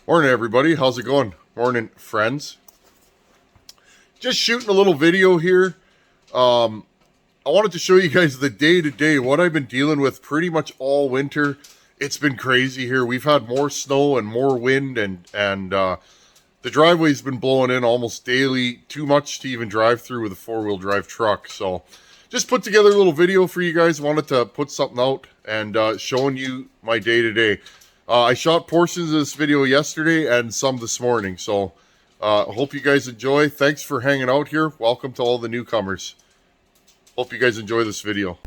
Morning, everybody. How's it going? Morning, friends. Just shooting a little video here. I wanted to show you guys the day-to-day, what I've been dealing with pretty much all winter. It's been crazy here. We've had more snow and more wind, and the driveway's been blowing in almost daily. Too much to even drive through with a four-wheel drive truck. So just put together a little video for you guys. Wanted to put something out and showing you my day-to-day. I shot portions of this video yesterday and some this morning, so hope you guys enjoy. Thanks for hanging out here. Welcome to all the newcomers. Hope you guys enjoy this video.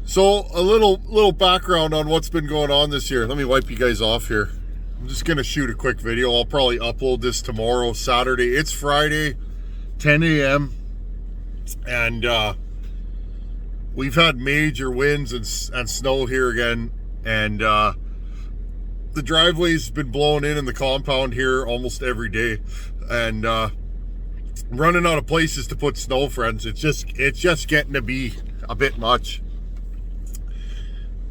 So a little background on what's been going on this year. Let me wipe you guys off here. I'm just gonna shoot a quick video. I'll probably upload this tomorrow, Saturday. It's Friday, 10 a.m. and we've had major winds and snow here again, and the driveway's been blowing in the compound here almost every day, and running out of places to put snow, friends. It's just getting to be a bit much.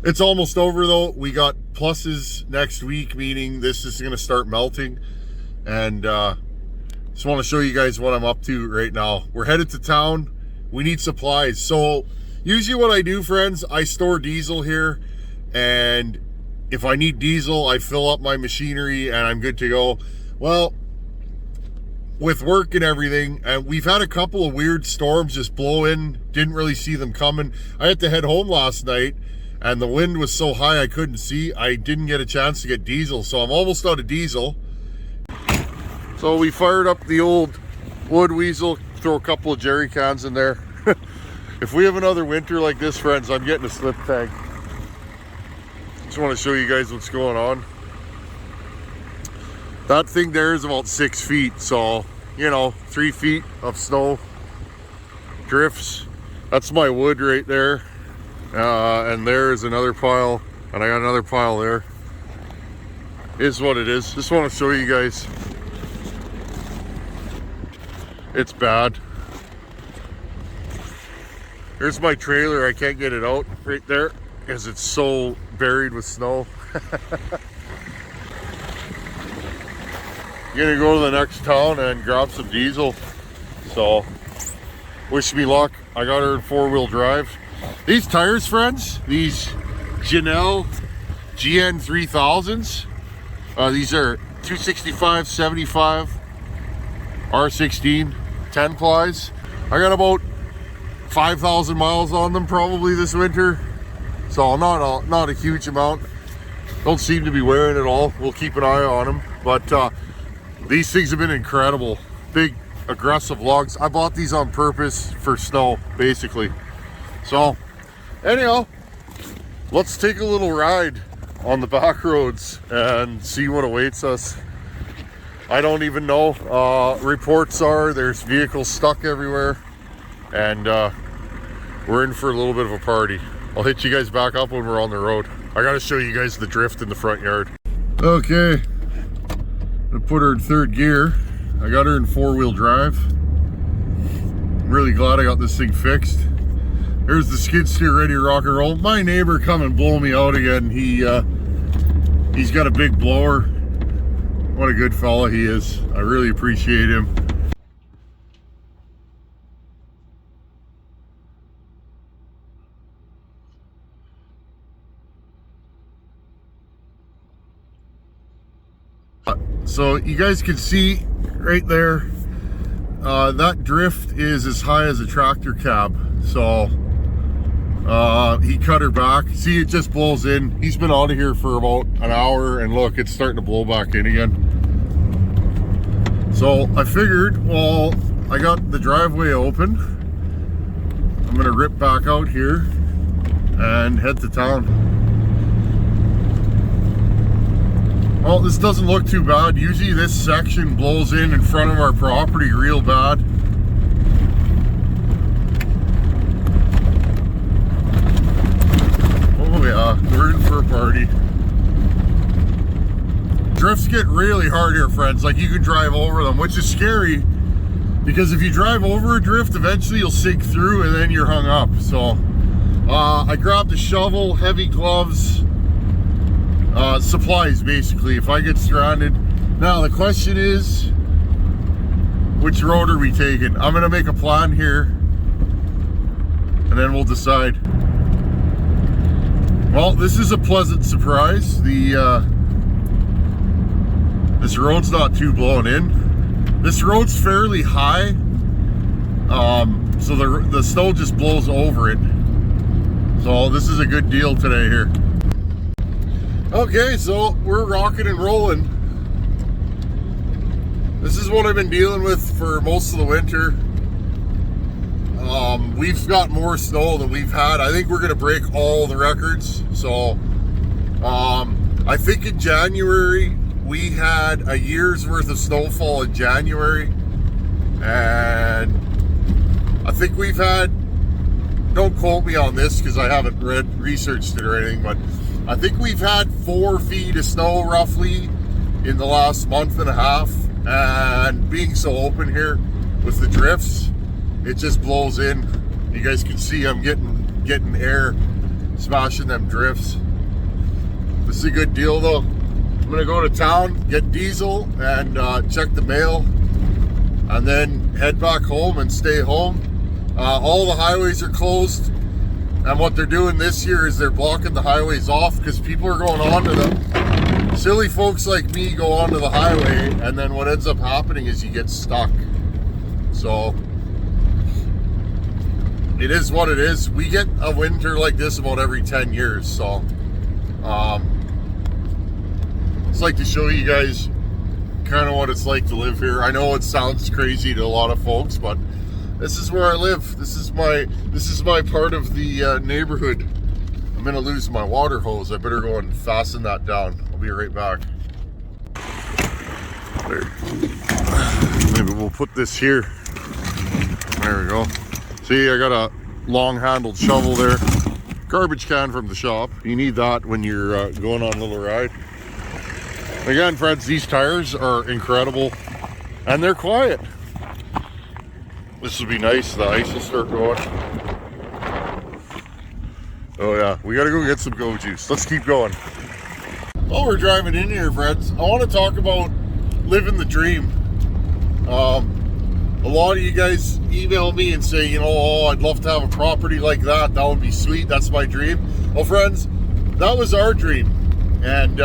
It's almost over though. We got pluses next week, meaning this is going to start melting, and just want to show you guys what I'm up to right now. We're headed to town. We need supplies. So usually what I do, friends, I store diesel here, and if I need diesel, I fill up my machinery and I'm good to go. Well, with work and everything, and we've had a couple of weird storms just blow in, didn't really see them coming. I had to head home last night, and the wind was so high I couldn't see. I didn't get a chance to get diesel, so I'm almost out of diesel. So we fired up the old wood weasel, throw a couple of jerry cans in there. If we have another winter like this, friends, I'm getting a slip tank. Just want to show you guys what's going on. That thing there is about 6 feet, so, you know, 3 feet of snow drifts. That's my wood right there. And there is another pile, and I got another pile there. Is what it is. Just want to show you guys. It's bad. There's my trailer. I can't get it out right there because it's so buried with snow. Gonna go to the next town and grab some diesel. So wish me luck. I got her in four-wheel drive. These tires, friends, these Janelle GN 3000s, these are 265, 75, R16, 10 plies. I got about 5,000 miles on them probably this winter, so not a huge amount. Don't seem to be wearing at all. We'll keep an eye on them, but these things have been incredible. Big aggressive lugs. I bought these on purpose for snow, basically. So anyhow, let's take a little ride on the back roads and see what awaits us. I don't even know. Reports are there's vehicles stuck everywhere, and we're in for a little bit of a party. I'll hit you guys back up when we're on the road. I gotta show you guys the drift in the front yard. Okay, I put her in third gear. I got her in four-wheel drive. I'm really glad I got this thing fixed. There's the skid steer ready to rock and roll. My neighbor come and blow me out again. He's got a big blower. What a good fella he is. I really appreciate him. So you guys can see right there, that drift is as high as a tractor cab. So he cut her back. See, it just blows in. He's been out of here for about an hour, and look, it's starting to blow back in again. So I figured, well, I got the driveway open. I'm gonna rip back out here and head to town. Well, this doesn't look too bad. Usually this section blows in front of our property real bad. Oh yeah, we're in for a party. Drifts get really hard here, friends. Like, you could drive over them, which is scary because if you drive over a drift, eventually you'll sink through and then you're hung up. So I grabbed a shovel, heavy gloves, supplies, basically, if I get stranded. Now, the question is, which road are we taking? I'm going to make a plan here, and then we'll decide. Well, this is a pleasant surprise. This road's not too blown in. This road's fairly high, so the snow just blows over it. So this is a good deal today here. Okay, so we're rocking and rolling. This is what I've been dealing with for most of the winter. We've got more snow than we've had. I think we're gonna break all the records. So I think in January we had a year's worth of snowfall in January, and I think we've had, don't quote me on this because I haven't researched it or anything, but I think we've had 4 feet of snow roughly in the last month and a half. And being so open here with the drifts, it just blows in. You guys can see I'm getting air smashing them drifts. This is a good deal though. I'm gonna go to town, get diesel, and check the mail, and then head back home and stay home. All the highways are closed, and what they're doing this year is they're blocking the highways off because people are going onto them. Silly folks like me go onto the highway, and then what ends up happening is you get stuck. So it is what it is. We get a winter like this about every 10 years. So just like to show you guys kind of what it's like to live here. I know it sounds crazy to a lot of folks, but this is where I live. This is my part of the neighborhood. I'm gonna lose my water hose. I better go and fasten that down. I'll be right back. There. Maybe we'll put this here. There we go. See, I got a long-handled shovel there. Garbage can from the shop. You need that when you're going on a little ride. Again, friends, these tires are incredible, and they're quiet. This will be nice. The ice will start going. Oh yeah, we gotta go get some Go Juice. Let's keep going. While we're driving in here, friends, I want to talk about living the dream. A lot of you guys email me and say, you know, oh, I'd love to have a property like that. That would be sweet. That's my dream. Well, friends, that was our dream, and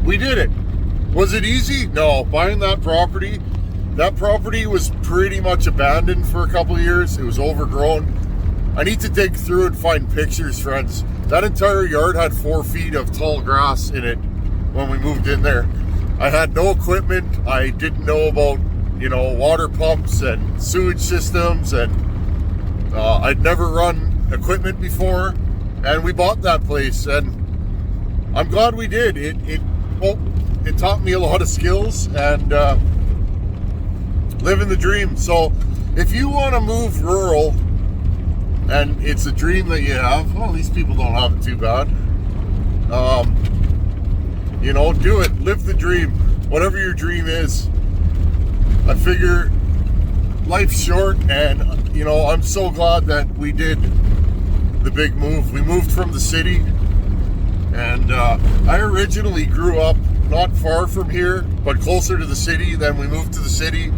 we did it. Was it easy? No. Buying that property was pretty much abandoned for a couple of years. It was overgrown. I need to dig through and find pictures, friends. That entire yard had 4 feet of tall grass in it when we moved in there. I had no equipment. I didn't know about, you know, water pumps and sewage systems, and I'd never run equipment before. And we bought that place, and I'm glad we did. It taught me a lot of skills, and living the dream. So if you want to move rural, and it's a dream that you have, well, these people don't have it too bad. You know, do it. Live the dream. Whatever your dream is. I figure life's short, and, you know, I'm so glad that we did the big move. We moved from the city, and I originally grew up not far from here, but closer to the city. Then we moved to the city,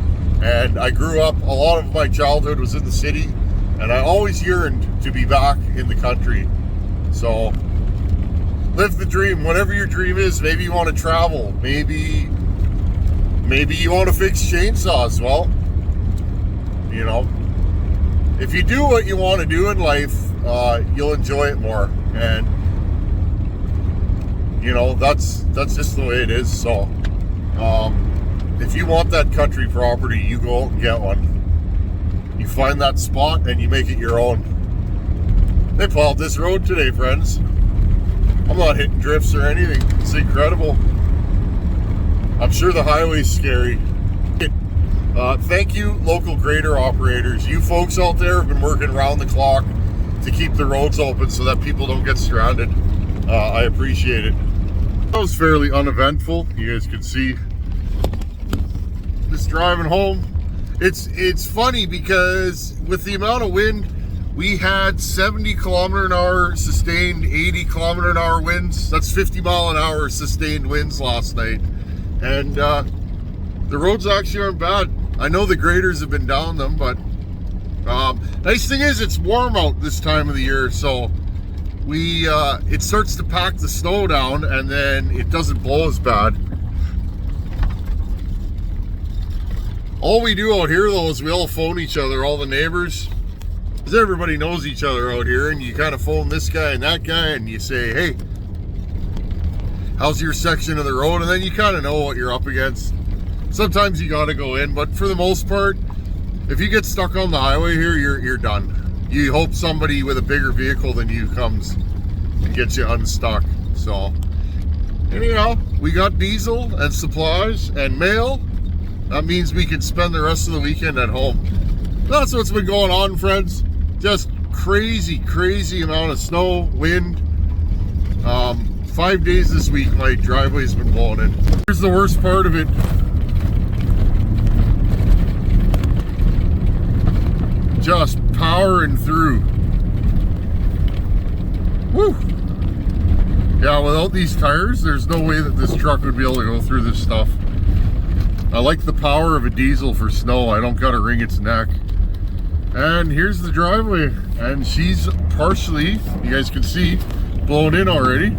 and I grew up, a lot of my childhood was in the city. And I always yearned to be back in the country. So live the dream. Whatever your dream is, maybe you want to travel. Maybe you want to fix chainsaws. Well, you know, if you do what you want to do in life, you'll enjoy it more. And, you know, that's just the way it is. So if you want that country property, you go out and get one. You find that spot and you make it your own. They plowed this road today, friends. I'm not hitting drifts or anything. It's incredible. I'm sure the highway's scary. Thank you, local grader operators. You folks out there have been working around the clock to keep the roads open so that people don't get stranded. I appreciate it. That was fairly uneventful. You guys can see just driving home. It's funny because with the amount of wind, We had 70 kilometer an hour sustained, 80 kilometer an hour winds. That's 50 mile an hour sustained winds last night. And the roads actually aren't bad. I know the graders have been down them, but nice thing is it's warm out this time of the year, so it starts to pack the snow down and then it doesn't blow as bad. All we do out here though is we all phone each other, all the neighbors, because everybody knows each other out here, and you kind of phone this guy and that guy and you say, hey, how's your section of the road? And then you kind of know what you're up against. Sometimes you got to go in, but for the most part, if you get stuck on the highway here, you're done. You hope somebody with a bigger vehicle than you comes and gets you unstuck. So anyhow, we got diesel and supplies and mail. That means we can spend the rest of the weekend at home. That's what's been going on, friends. Just crazy amount of snow, wind. 5 days this week my driveway's been blowing in. Here's the worst part of it. Just powering through. Woo! Yeah, without these tires, there's no way that this truck would be able to go through this stuff. I like the power of a diesel for snow. I don't gotta wring its neck. And here's the driveway. And she's partially, you guys can see, blown in already.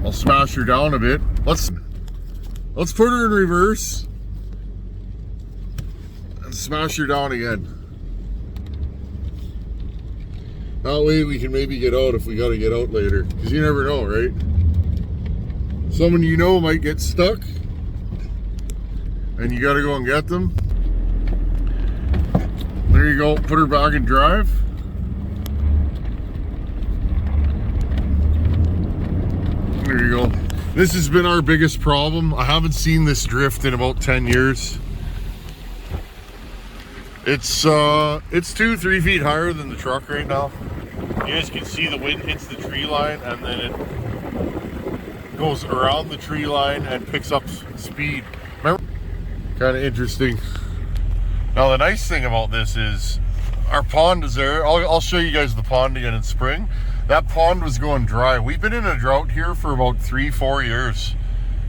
I'll smash her down a bit. Let's put her in reverse and smash her down again. That way we can maybe get out if we gotta get out later. Because you never know, right? Someone you know might get stuck and you gotta go and get them. There you go, put her back in drive. There you go. This has been our biggest problem. I haven't seen this drift in about 10 years. It's 2-3 feet higher than the truck right now. You guys can see the wind hits the tree line and then it goes around the tree line and picks up speed. Remember? Kind of interesting. Now the nice thing about this is our pond is there. I'll show you guys the pond again in spring. That pond was going dry. We've been in a drought here for about 3-4 years.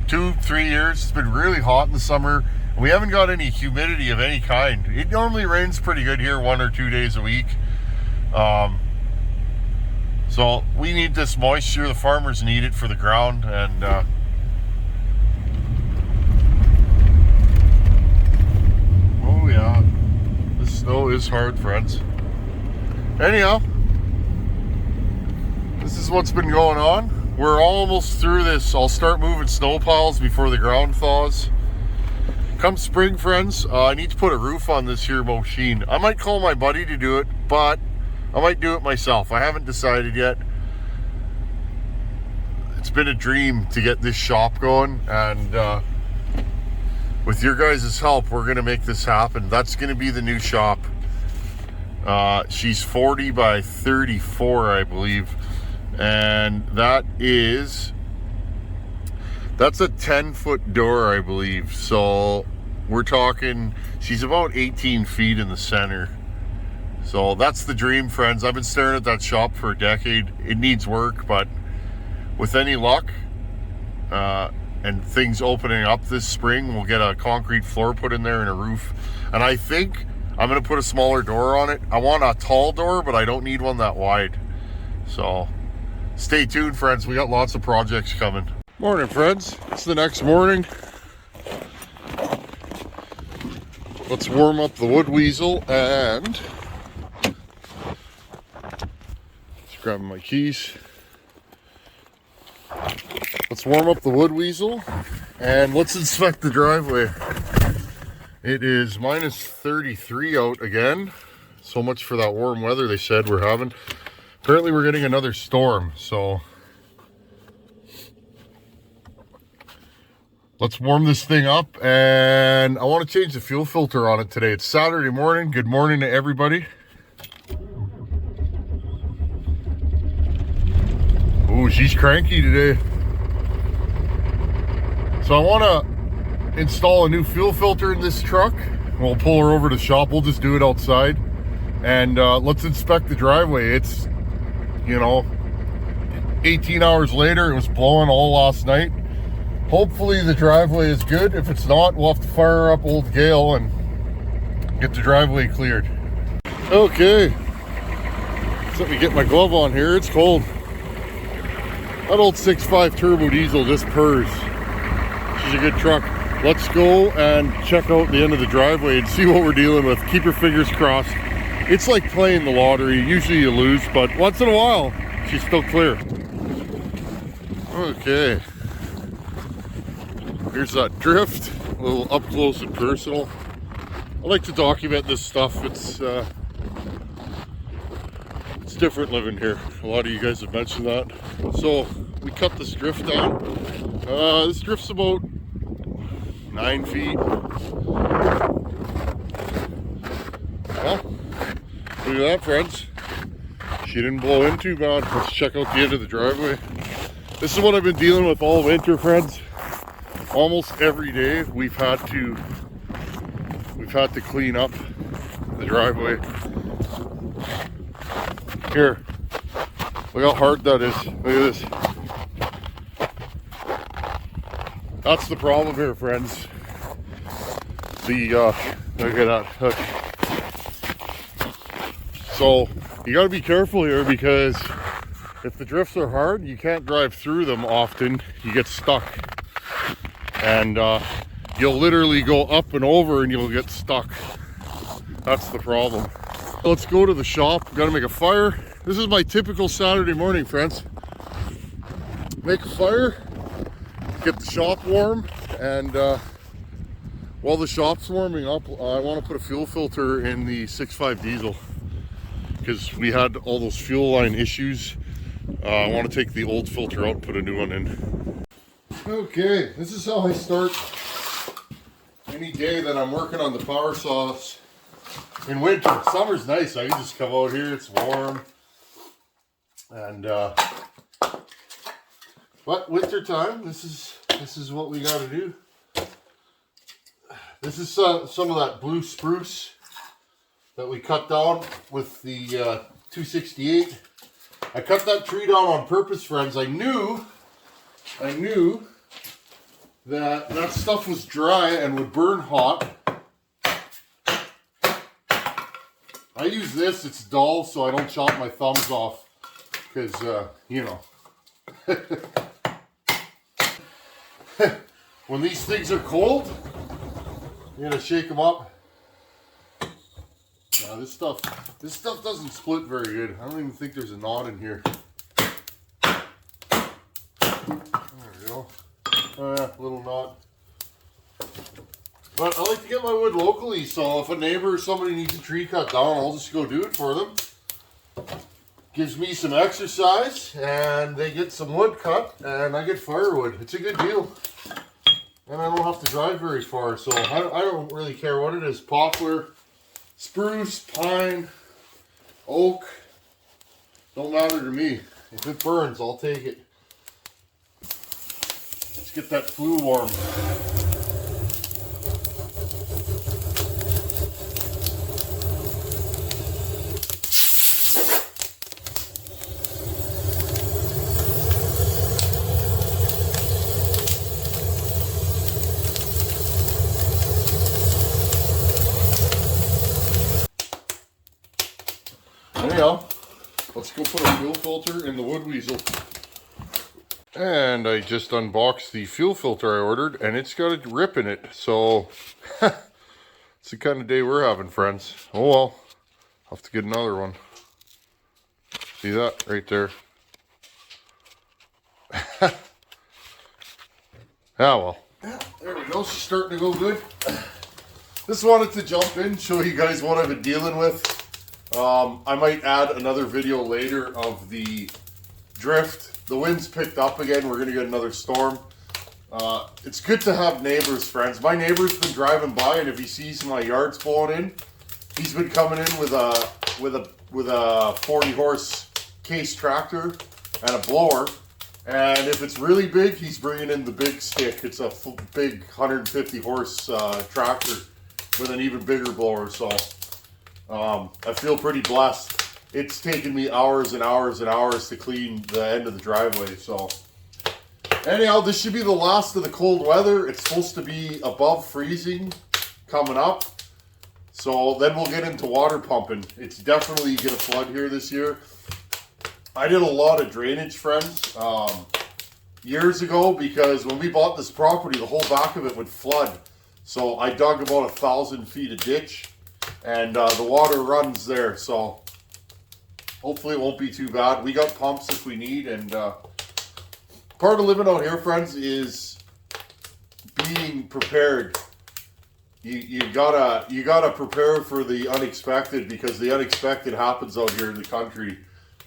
2-3 years. It's been really hot in the summer. We haven't got any humidity of any kind. It normally rains pretty good here 1 or 2 days a week. So we need this moisture. The farmers need it for the ground, and oh yeah, the snow is hard, friends. Anyhow, this is what's been going on. We're almost through this. I'll start moving snow piles before the ground thaws. Come spring, friends, I need to put a roof on this here machine. I might call my buddy to do it, but I might do it myself. I haven't decided yet. It's been a dream to get this shop going, and with your guys' help, we're gonna make this happen. That's gonna be the new shop. She's 40 by 34, I believe. And that's a 10-foot door, I believe. So we're talking, she's about 18 feet in the center. So that's the dream, friends. I've been staring at that shop for a decade. It needs work, but with any luck and things opening up this spring, we'll get a concrete floor put in there and a roof. And I think I'm gonna put a smaller door on it. I want a tall door, but I don't need one that wide. So stay tuned, friends. We got lots of projects coming. Morning, friends. It's the next morning. Let's warm up the wood weasel and just grabbing my keys. Let's warm up the wood weasel and let's inspect the driveway. It is minus 33 out again. So much for that warm weather they said we're having. Apparently we're getting another storm, so let's warm this thing up, and I want to change the fuel filter on it today. It's Saturday morning. Good morning to everybody. Ooh, she's cranky today. So I want to install a new fuel filter in this truck. We'll pull her over to the shop. We'll just do it outside. And let's inspect the driveway. It's, you know, 18 hours later. It was blowing all last night. Hopefully the driveway is good. If it's not, we'll have to fire up old Gale and get the driveway cleared. Okay, so let me get my glove on here. It's cold. That old 6.5 turbo diesel just purrs. She's a good truck. Let's go and check out the end of the driveway and see what we're dealing with. Keep your fingers crossed. It's like playing the lottery. Usually you lose, but once in a while, she's still clear. Okay. Here's that drift. A little up close and personal. I like to document this stuff. It's different living here. A lot of you guys have mentioned that. So we cut this drift down. This drift's about 9 feet. Well, look at that, friends. She didn't blow in too bad. Let's check out the end of the driveway. This is what I've been dealing with all winter, friends. Almost every day we've had to clean up the driveway. Here, look how hard that is. Look at this. That's the problem here, friends. Look at that hook. So you got to be careful here, because if the drifts are hard, you can't drive through them often. You get stuck, and you'll literally go up and over and you'll get stuck. That's the problem. Let's go to the shop. Got to make a fire. This is my typical Saturday morning, friends. Make a fire, get the shop warm, and while the shop's warming up, I want to put a fuel filter in the 6.5 diesel, because we had all those fuel line issues. I want to take the old filter out and put a new one in. Okay, this is how I start any day that I'm working on the power saws. In winter, summer's nice. I can just come out here, it's warm. And but winter time, this is what we got to do. This is some of that blue spruce that we cut down with the 268. I cut that tree down on purpose, friends. I knew that stuff was dry and would burn hot. I use this, it's dull, so I don't chop my thumbs off, because, you know. When these things are cold, you're gonna shake them up. This stuff doesn't split very good. I don't even think there's a knot in here. There we go. Oh yeah, little knot. But I like to get my wood locally, so if a neighbor or somebody needs a tree cut down, I'll just go do it for them. Gives me some exercise, and they get some wood cut, and I get firewood. It's a good deal. And I don't have to drive very far, so I don't really care what it is. Poplar, spruce, pine, oak, don't matter to me. If it burns, I'll take it. Let's get that flue warm. Anyhow, let's go put a fuel filter in the Wood Weasel. And I just unboxed the fuel filter I ordered, and it's got a rip in it. So, it's the kind of day we're having, friends. Oh well, I'll have to get another one. See that right there? Well. Yeah, there we go. She's starting to go good. Just wanted to jump in, show you guys what I've been dealing with. I might add another video later of the drift. The wind's picked up again. We're going to get another storm. It's good to have neighbors, friends. My neighbor's been driving by, and if he sees my yards blowing in, he's been coming in with a 40-horse case tractor and a blower. And if it's really big, he's bringing in the big stick. It's a big 150-horse tractor with an even bigger blower. So I feel pretty blessed. It's taken me hours and hours and hours to clean the end of the driveway. So anyhow, this should be the last of the cold weather. It's supposed to be above freezing coming up. So then we'll get into water pumping. It's definitely going to flood here this year. I did a lot of drainage, friends, years ago, because when we bought this property, the whole back of it would flood. So I dug about 1,000 feet of ditch, and the water runs there. So hopefully it won't be too bad. We got pumps if we need, and part of living out here, friends, is being prepared. You gotta prepare for the unexpected, because the unexpected happens out here in the country.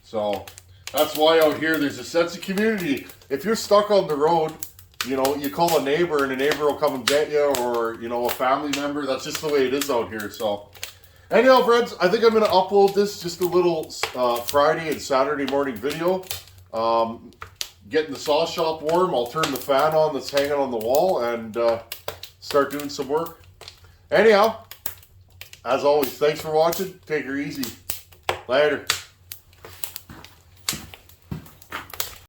So that's why out here there's a sense of community. If you're stuck on the road, you know, you call a neighbor and a neighbor will come and get you, or, you know, a family member. That's just the way it is out here. So anyhow, friends, I think I'm going to upload this, just a little Friday and Saturday morning video. Getting the saw shop warm. I'll turn the fan on that's hanging on the wall and start doing some work. Anyhow, as always, thanks for watching. Take her easy. Later.